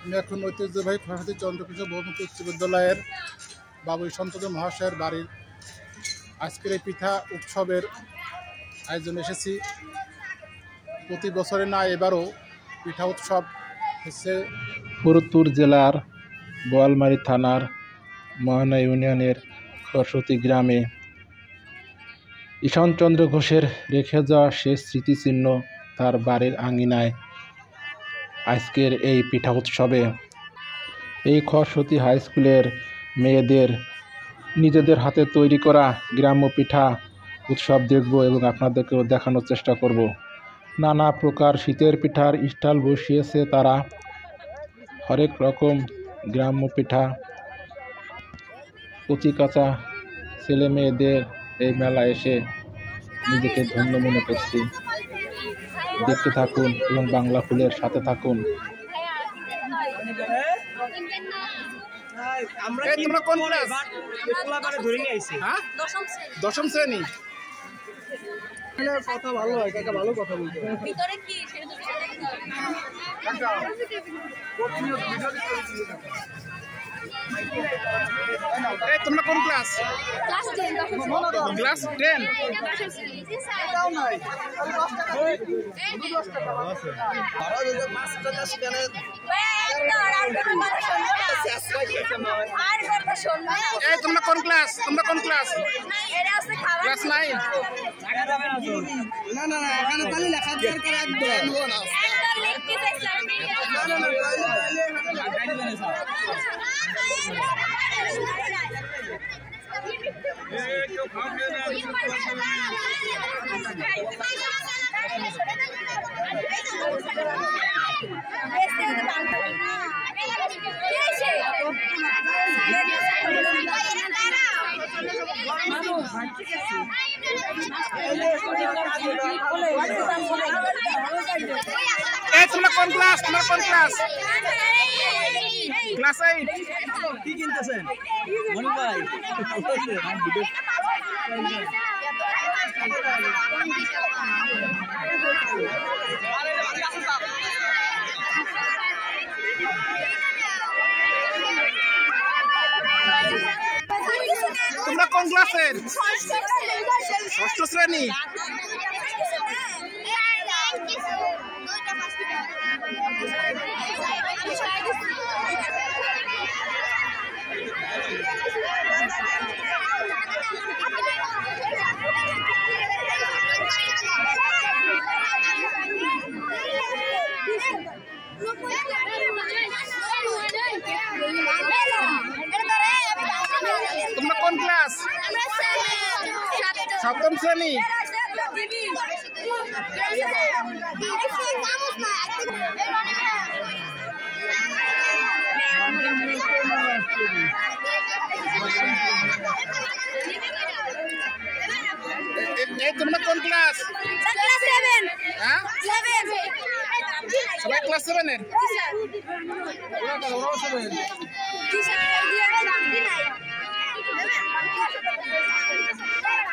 আমি এখন ঐতিহ্যবাহী খোয়াখালী চন্দ্রকৃষ্ণ বহুমুখী উচ্চ বিদ্যালয়ের বাবুই সন্তোষ মহাশয়ের বাড়ির আজকের এই পিঠা উৎসবের আয়োজনে এসেছি। প্রতি বছরে না এবারও পিঠা উৎসব হচ্ছে ফরিদপুর জেলার বোয়ালমারী থানার মহানা ইউনিয়নের সরস্বতী গ্রামে। ঈশানচন্দ্র ঘোষের রেখে যাওয়া শেষ স্মৃতিচিহ্ন তার বাড়ির আঙিনায় আজকের এই পিঠা উৎসবে এই সরস্বতী হাই স্কুলের মেয়েদের নিজেদের হাতে তৈরি করা গ্রাম্য পিঠা উৎসব দেখব এবং আপনাদেরকেও দেখানোর চেষ্টা করব। নানা প্রকার শীতের পিঠার স্টল বসিয়েছে তারা, হরেক রকম গ্রাম্য পিঠা। কচি কাঁচা ছেলে মেয়েদের এই মেলা এসে নিজেকে ধন্য মনে করছি। দেখতে থাকুন এবং বাংলা ফুলের সাথে থাকুন। তোমরা কোন ক্লাস? দশম শ্রেণী। কথা ভালো হয়, কাকা ভালো কথা বলতে ভিতরে কি তোমরা কোন ক্লাস? ক্লাস 10। তোমরা কোন ক্লাস? তোমরা কোন ক্লাস? ক্লাস 9। না না না, এখানে তাহলে লেখা দরকার একদম। তোমরা কোন ক্লাস? তোমরা কোন ক্লাস? ক্লাস 8। কি কিনতেছেন মনির ভাই? তোমরা কোন ক্লাসের? ষষ্ঠ শ্রেণী। তোমরা কোন ক্লাস? সপ্তম শ্রেণী। তোমরা কোন ক্লাস? হ্যাঁ, সবাই ক্লাস 7-এর।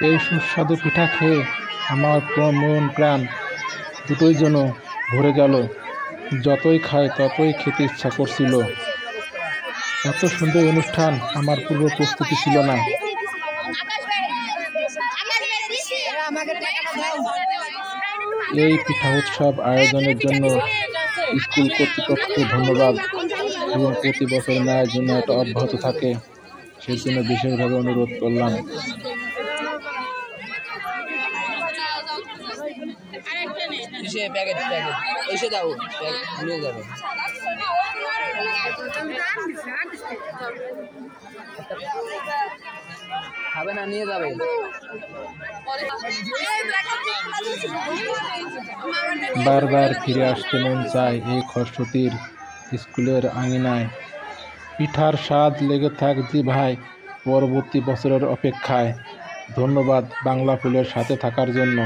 এই সুস্বাদু পিঠা খেয়ে আমার মন প্রাণ দুটোই যেন ভরে গেল। যতই খায় ততই খেতে ইচ্ছা করছিল। এত সুন্দর অনুষ্ঠান আমার পূর্ব প্রস্তুতি ছিল না। এই পিঠা উৎসব আয়োজনের জন্য স্কুল কর্তৃপক্ষকে ধন্যবাদ এবং প্রতি বছর ন্যায় জন্য এটা অব্যাহত থাকে সেই জন্য বিশেষভাবে অনুরোধ করলাম। খাবে না, নিয়ে যাবে। বারবার ফিরে আসতে মন চায় এই সরস্বতীর স্কুলের আঙিনায়। পিঠার স্বাদ লেগে থাক জি ভাই পরবর্তী বছরের অপেক্ষায়। ধন্যবাদ বাংলা ফুলের সাথে থাকার জন্য।